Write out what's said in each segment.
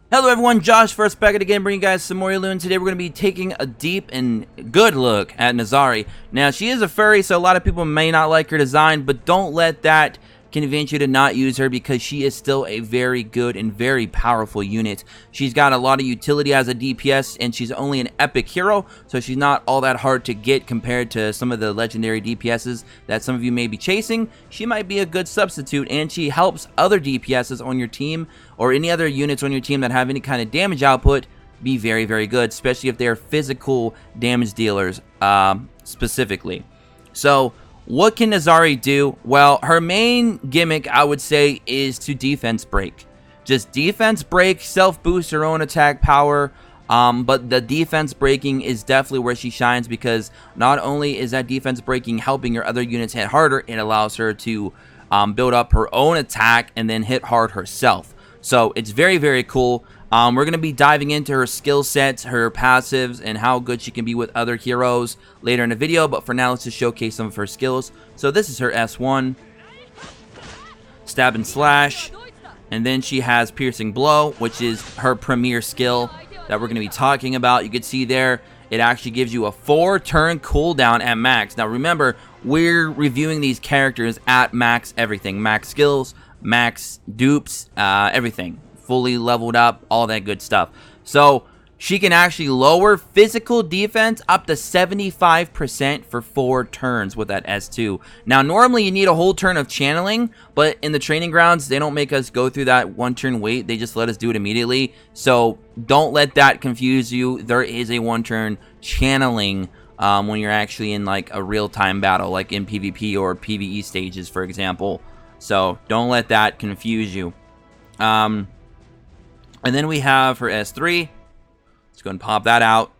Hello everyone, Josh first back at again, bringing you guys some more Elune. Today we're going to be taking a deep and good look at Nesari. Now, she is a furry, so a lot of people may not like her design, but don't let that convince you to not use her because she is still a very good and very powerful unit. She's got a lot of utility as a DPS, and she's only an epic hero, so she's not all that hard to get compared to some of the legendary DPSs that some of you may be chasing. She might be a good substitute, and she helps other DPSs on your team or any other units on your team that have any kind of damage output be very, very good, especially if they're physical damage dealers specifically. So what can Nesari do? Well, her main gimmick, I would say, is to defense break. Just defense break, self-boost her own attack power, but the defense breaking is definitely where she shines because not only is that defense breaking helping your other units hit harder, it allows her to build up her own attack and then hit hard herself. So it's very, very cool. We're going to be diving into her skill sets, her passives, and how good she can be with other heroes later in the video. But for now, let's just showcase some of her skills. So this is her S1. Stab and Slash. And then she has Piercing Blow, which is her premier skill that we're going to be talking about. You can see there, it actually gives you a 4-turn cooldown at max. Now remember, we're reviewing these characters at max everything. Max skills, max dupes, everything. Fully leveled up, all that good stuff. So she can actually lower physical defense up to 75% for 4 turns with that S2. Now, normally you need a whole turn of channeling, but in the training grounds, they don't make us go through that 1-turn wait. They just let us do it immediately. So don't let that confuse you. There is a 1-turn channeling when you're actually in like a real-time battle, like in PvP or PvE stages, for example. So don't let that confuse you. And then we have her S3. Let's go and pop that out.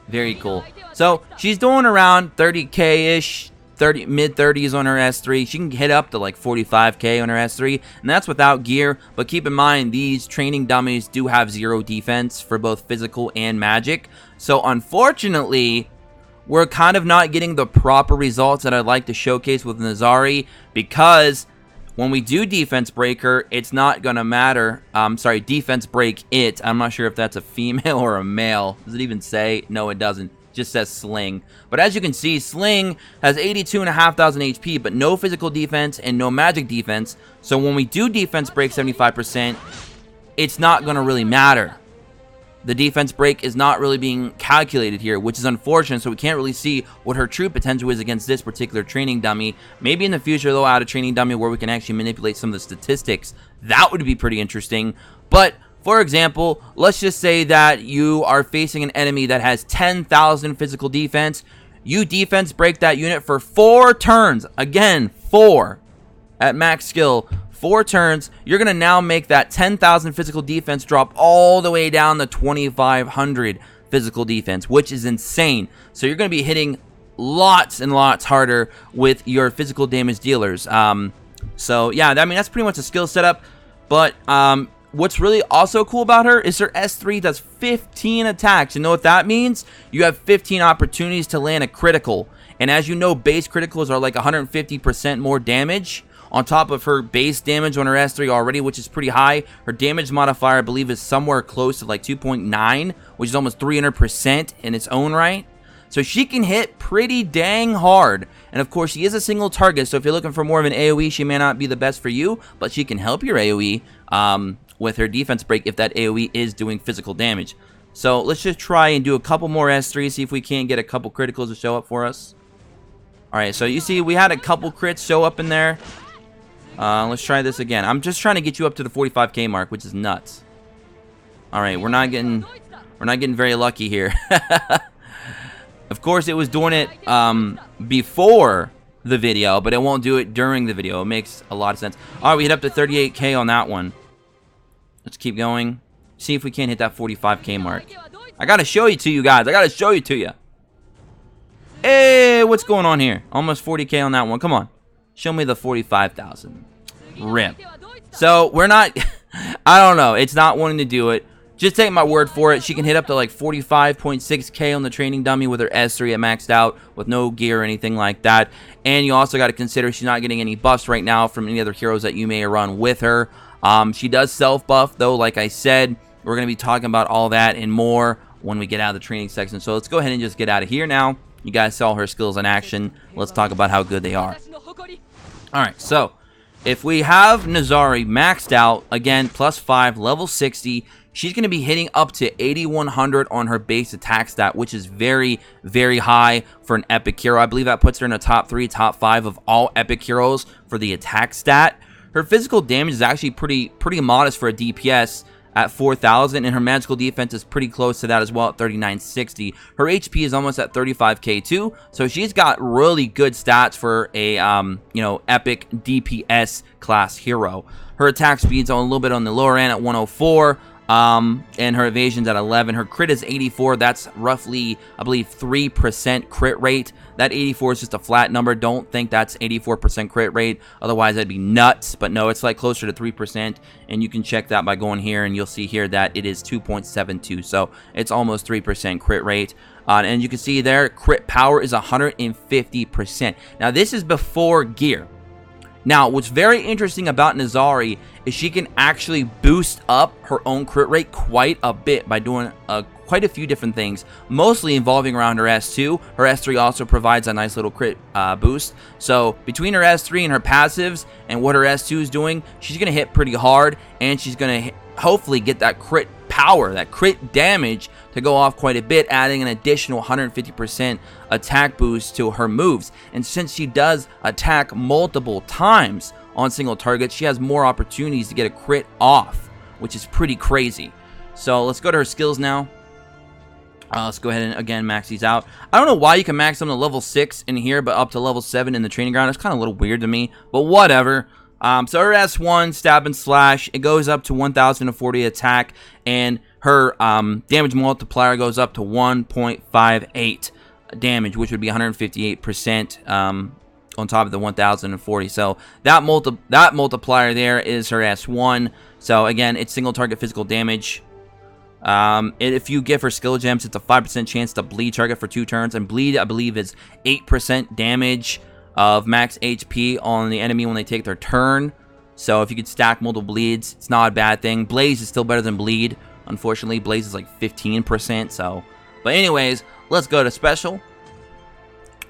Very cool. So she's doing around 30k-ish, mid-30s on her S3. She can hit up to like 45k on her S3, and that's without gear. But keep in mind, these training dummies do have 0 defense for both physical and magic. So unfortunately, we're kind of not getting the proper results that I'd like to showcase with Nesari because when we do defense break her, it's not gonna matter. Defense break it. I'm not sure if that's a female or a male. Does it even say? No, it doesn't. It just says Sling. But as you can see, Sling has 82,500 HP, but no physical defense and no magic defense. So when we do defense break 75%, it's not gonna really matter. The defense break is not really being calculated here, which is unfortunate, so we can't really see what her true potential is against this particular training dummy. Maybe in the future they'll add a training dummy where we can actually manipulate some of the statistics. That would be pretty interesting. But for example, let's just say that you are facing an enemy that has 10,000 physical defense. You defense break that unit for 4 turns. Again, 4 at max skill. 4 turns, you're going to now make that 10,000 physical defense drop all the way down to 2,500 physical defense, which is insane. So you're going to be hitting lots and lots harder with your physical damage dealers. So yeah, I mean, that's pretty much a skill setup. But what's really also cool about her is her S3 does 15 attacks. You know what that means? You have 15 opportunities to land a critical. And as you know, base criticals are like 150% more damage on top of her base damage on her S3 already, which is pretty high. Her damage modifier, I believe, is somewhere close to like 2.9, which is almost 300% in its own right. So she can hit pretty dang hard. And of course, she is a single target, so if you're looking for more of an AoE, she may not be the best for you, but she can help your AoE with her defense break if that AoE is doing physical damage. So let's just try and do a couple more S3s, see if we can't get a couple criticals to show up for us. Alright, so you see we had a couple crits show up in there. Let's try this again. I'm just trying to get you up to the 45k mark, which is nuts. All right, we're not getting very lucky here. Of course, it was doing it before the video, but it won't do it during the video. It makes a lot of sense. All right, we hit up to 38k on that one. Let's keep going. See if we can't hit that 45k mark. I gotta show you to you guys. I gotta show you to you. Hey, what's going on here? Almost 40k on that one. Come on. Show me the 45,000. Rip. So, we're not... I don't know. It's not wanting to do it. Just take my word for it. She can hit up to like 45.6k on the training dummy with her S3 at maxed out with no gear or anything like that. And you also got to consider she's not getting any buffs right now from any other heroes that you may run with her. She does self-buff, though, like I said. We're going to be talking about all that and more when we get out of the training section. So let's go ahead and just get out of here now. You guys saw her skills in action. Let's talk about how good they are. Alright, so if we have Nesari maxed out, again, +5, level 60, she's going to be hitting up to 8100 on her base attack stat, which is very, very high for an epic hero. I believe that puts her in the top 3, top 5 of all epic heroes for the attack stat. Her physical damage is actually pretty modest for a DPS at 4,000, and her magical defense is pretty close to that as well at 3,960. Her HP is almost at 35k too, so she's got really good stats for a you know, epic DPS class hero. Her attack speed's a little bit on the lower end at 104. And her evasion's at 11. Her crit is 84. That's roughly, I believe, 3% crit rate. That 84 is just a flat number. Don't think that's 84% crit rate. Otherwise, that'd be nuts. But no, it's like closer to 3%. And you can check that by going here, and you'll see here that it is 2.72. So it's almost 3% crit rate. And you can see there, crit power is 150%. Now, this is before gear. Now, what's very interesting about Nesari is she can actually boost up her own crit rate quite a bit by doing quite a few different things, mostly involving around her S2. Her S3 also provides a nice little crit boost. So between her S3 and her passives and what her S2 is doing, she's going to hit pretty hard, and she's going to hopefully get that crit power, that crit damage to go off quite a bit, adding an additional 150% attack boost to her moves. And since she does attack multiple times on single targets, she has more opportunities to get a crit off, which is pretty crazy. So let's go to her skills now. Let's go ahead and again max these out. I don't know why you can max them to level 6 in here, but up to level 7 in the training ground. It's kind of a little weird to me, but whatever. So her S1, stab and slash, it goes up to 1040 attack, and her damage multiplier goes up to 1.58 damage, which would be 158% on top of the 1040. So that multiplier there is her S1. So again, it's single target physical damage. If you give her skill gems, it's a 5% chance to bleed target for 2 turns, and bleed, I believe, is 8% damage of max HP on the enemy when they take their turn. So if you could stack multiple bleeds, it's not a bad thing. Blaze is still better than bleed. Unfortunately, Blaze is like 15%. So, but anyways, let's go to special.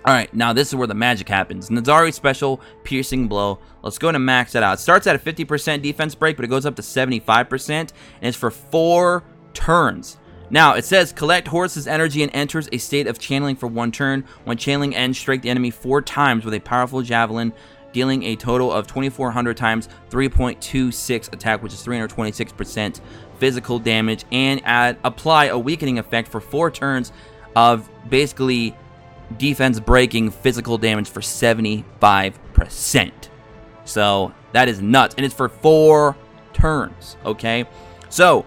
Alright, now this is where the magic happens. Nesari special, piercing blow. Let's go to max that out. It starts at a 50% defense break, but it goes up to 75%, and it's for 4 turns. Now, it says, collect Horus's energy and enters a state of channeling for 1 turn. When channeling ends, strike the enemy 4 times with a powerful javelin, dealing a total of 2,400 times 3.26 attack, which is 326% physical damage, and apply a weakening effect for 4 turns of basically defense breaking physical damage for 75%. So, that is nuts, and it's for 4 turns, okay? So,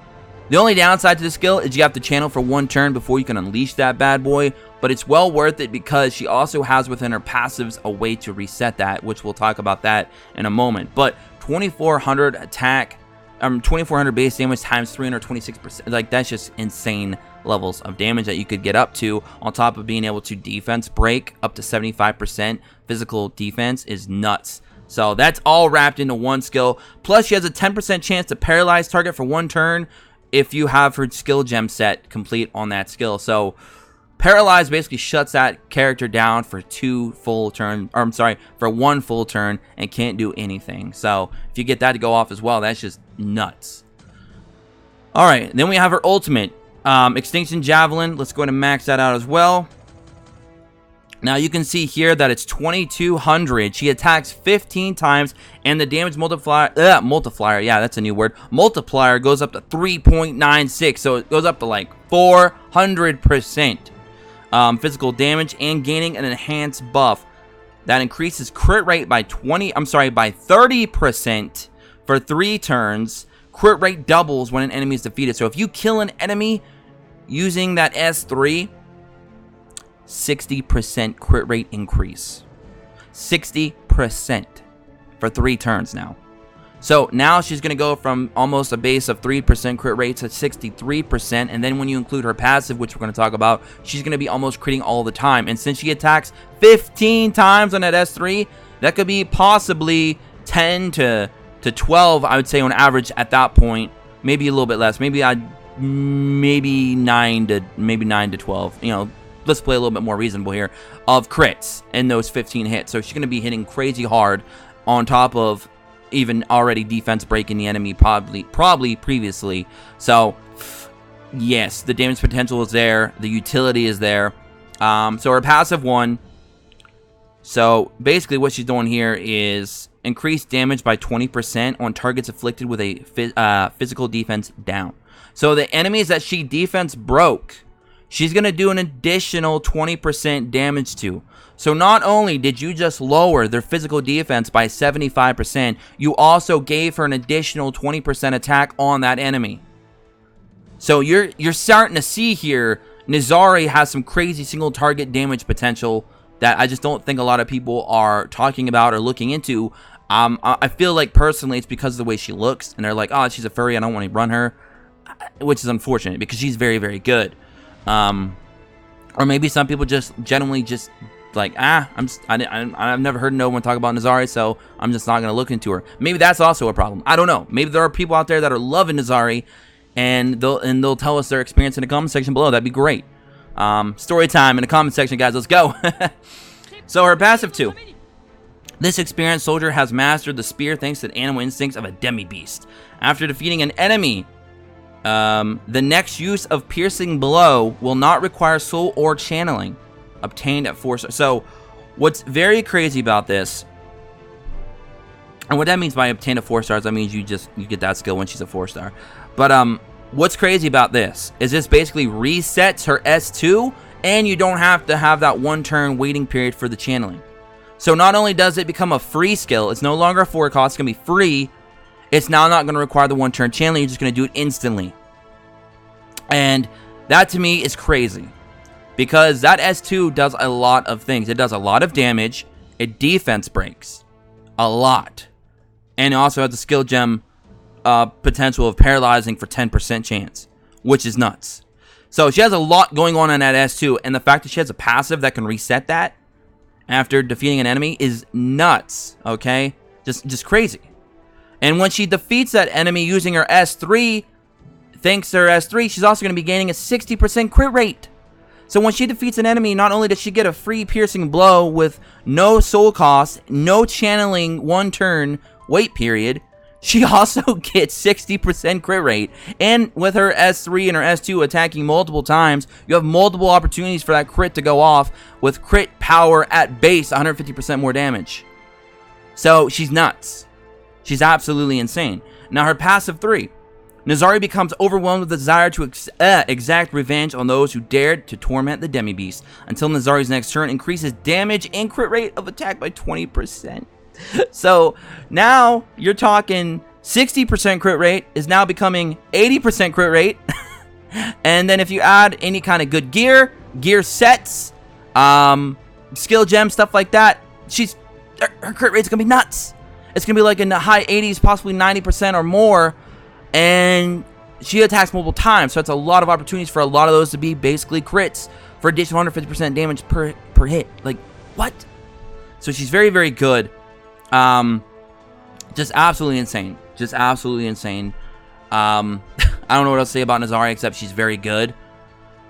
the only downside to the skill is you have to channel for 1 turn before you can unleash that bad boy, but it's well worth it because she also has within her passives a way to reset that, which we'll talk about that in a moment. But 2,400 attack, 2,400 base damage times 326%, like that's just insane levels of damage that you could get up to, on top of being able to defense break up to 75%. Physical defense is nuts. So that's all wrapped into 1 skill. Plus she has a 10% chance to paralyze target for 1 turn, if you have her skill gem set complete on that skill. So paralyze basically shuts that character down for 2 full turn, or I'm sorry, for 1 full turn, and can't do anything. So if you get that to go off as well, that's just nuts. Alright, then we have her ultimate, Extinction Javelin. Let's go ahead and max that out as well. Now you can see here that it's 2,200. She attacks 15 times, and the damage multiplier, yeah, that's a new word. Multiplier goes up to 3.96, so it goes up to like 400% physical damage, and gaining an enhanced buff that increases crit rate by 30% for 3 turns. Crit rate doubles when an enemy is defeated. So if you kill an enemy using that S3, 60% crit rate increase. 60% for 3 turns now. So now she's going to go from almost a base of 3% crit rate to 63%. And then when you include her passive, which we're going to talk about, she's going to be almost critting all the time. And since she attacks 15 times on that S3, that could be possibly 10 to to 12, I would say on average at that point, maybe a little bit less. Maybe 9 to 12. You know, let's play a little bit more reasonable here, of crits in those 15 hits. So she's going to be hitting crazy hard on top of even already defense breaking the enemy probably previously. So yes, the damage potential is there, the utility is there. So her passive 1. So basically what she's doing here is increase damage by 20% on targets afflicted with a physical defense down. So the enemies that she defense broke, she's going to do an additional 20% damage to. So not only did you just lower their physical defense by 75%, you also gave her an additional 20% attack on that enemy. So you're starting to see here, Nesari has some crazy single target damage potential that I just don't think a lot of people are talking about or looking into. I feel like personally it's because of the way she looks, and they're like, oh, she's a furry, I don't want to run her, which is unfortunate because she's very, very good. Or maybe some people just genuinely just like, I've never heard no one talk about Nesari, so I'm just not gonna look into her. Maybe that's also a problem. I don't know. Maybe there are people out there that are loving Nesari, and they'll tell us their experience in the comment section below. That'd be great. Story time in the comment section, guys. Let's go. So her passive 2. This experienced soldier has mastered the spear thanks to the animal instincts of a Demi beast. After defeating an enemy, the next use of piercing blow will not require soul or channeling. Obtained at 4 stars. So what's very crazy about this, and what that means by obtain at 4 stars, that means you get that skill when she's a 4-star. But what's crazy about this is this basically resets her S2, and you don't have to have that 1 turn waiting period for the channeling. So not only does it become a free skill, it's no longer a 4 cost, it's going to be free. It's now not going to require the 1 turn channeling, you're just going to do it instantly. And that to me is crazy, because that S2 does a lot of things. It does a lot of damage, it defense breaks a lot, and it also has the skill gem potential of paralyzing for 10% chance, which is nuts. So she has a lot going on in that S2, and the fact that she has a passive that can reset that after defeating an enemy is nuts, okay? Just crazy. And when she defeats that enemy using her S3, thanks to her S3, she's also going to be gaining a 60% crit rate. So when she defeats an enemy, not only does she get a free piercing blow with no soul cost, no channeling 1 turn wait period, she also gets 60% crit rate. And with her S3 and her S2 attacking multiple times, you have multiple opportunities for that crit to go off with crit power at base, 150% more damage. So she's nuts. She's absolutely insane. Now her passive 3. Nesari becomes overwhelmed with the desire to exact revenge on those who dared to torment the Demi Beast, until Nesari's next turn increases damage and crit rate of attack by 20%. So now you're talking 60% crit rate is now becoming 80% crit rate. And then if you add any kind of good gear sets, skill gems, stuff like that, her crit rate's gonna be nuts. It's gonna be like in the high 80s, possibly 90% or more. And she attacks multiple times, so it's a lot of opportunities for a lot of those to be basically crits for additional 150% damage per hit. Like, what? So she's very, very good. Just absolutely insane. Just absolutely insane. I don't know what else to say about Nesari except she's very good.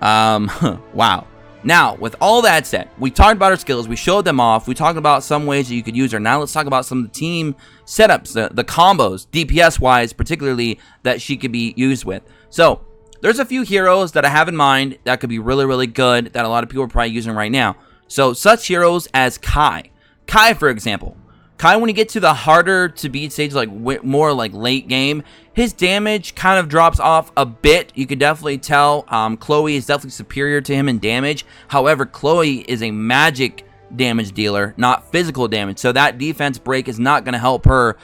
Wow. Now, with all that said, we talked about her skills, we showed them off, we talked about some ways that you could use her. Now let's talk about some of the team setups, the combos, DPS-wise particularly, that she could be used with. So, there's a few heroes that I have in mind that could be really, really good that a lot of people are probably using right now. So, such heroes as Kai. Kai, for example. Kai, when you get to the harder to beat stage, like more like late game, his damage kind of drops off a bit. You can definitely tell Chloe is definitely superior to him in damage. However, Chloe is a magic damage dealer, not physical damage. So that defense break is not going to help her,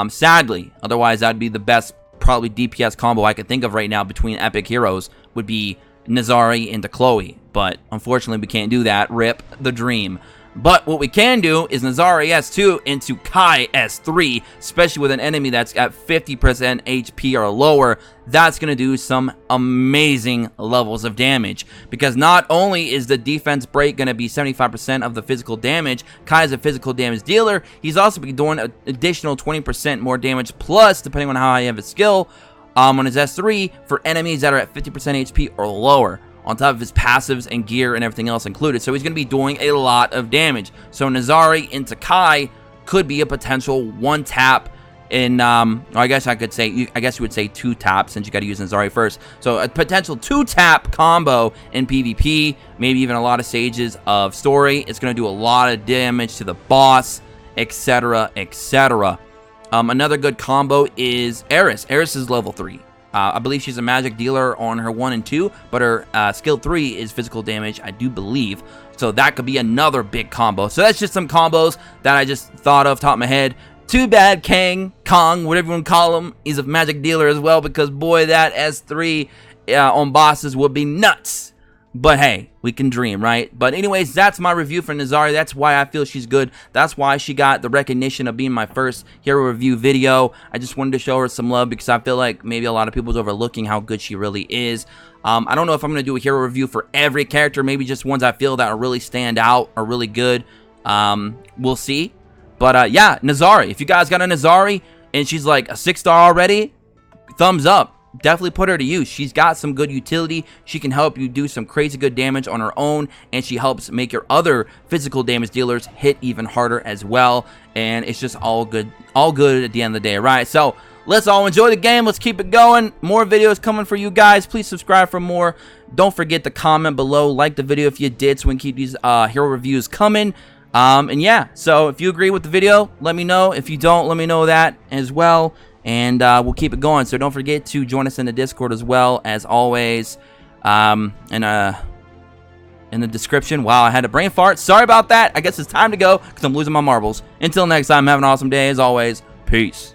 sadly. Otherwise, that'd be the best probably DPS combo I could think of right now between epic heroes would be Nesari into Chloe. But unfortunately, we can't do that. Rip the dream. But what we can do is Nesari S2 into Kai S3, especially with an enemy that's at 50% HP or lower. That's going to do some amazing levels of damage, because not only is the defense break going to be 75% of the physical damage, Kai is a physical damage dealer. He's also be doing an additional 20% more damage, plus, depending on how high you have his skill, on his S3 for enemies that are at 50% HP or lower, on top of his passives and gear and everything else included. So he's going to be doing a lot of damage. So Nesari into Kai could be a potential one tap in, I guess I could say, I guess you would say two tap, since you got to use Nesari first. So a potential two tap combo in PvP, maybe even a lot of stages of story. It's going to do a lot of damage to the boss, etc., etc. Another good combo is Eris. Eris is level 3. I believe she's a magic dealer on her 1 and 2, but her skill 3 is physical damage, I do believe. So that could be another big combo. So that's just some combos that I just thought of top of my head. Too bad Kong, whatever you want to call him, is a magic dealer as well, because boy, that S3 on bosses would be nuts. But hey, we can dream, right? But anyways, that's my review for Nesari. That's why I feel she's good. That's why she got the recognition of being my first hero review video. I just wanted to show her some love, because I feel like maybe a lot of people's overlooking how good she really is. I don't know if I'm going to do a hero review for every character. Maybe just ones I feel that really stand out, are really good. We'll see. But yeah, Nesari. If you guys got a Nesari and she's like a 6-star already, thumbs up. Definitely put her to use. She's got some good utility. She can help you do some crazy good damage on her own, and she helps make your other physical damage dealers hit even harder as well. And it's just all good at the end of the day, right? So let's all enjoy the game. Let's keep it going. More videos coming for you guys. Please subscribe for more. Don't forget to comment below, like the video if you did, so we can keep these hero reviews coming. And yeah, so if you agree with the video, let me know. If you don't, let me know that as well. And we'll keep it going. So don't forget to join us in the Discord as well, as always. In the description. Wow, I had a brain fart. Sorry about that. I guess it's time to go, because I'm losing my marbles. Until next time, have an awesome day. As always, peace.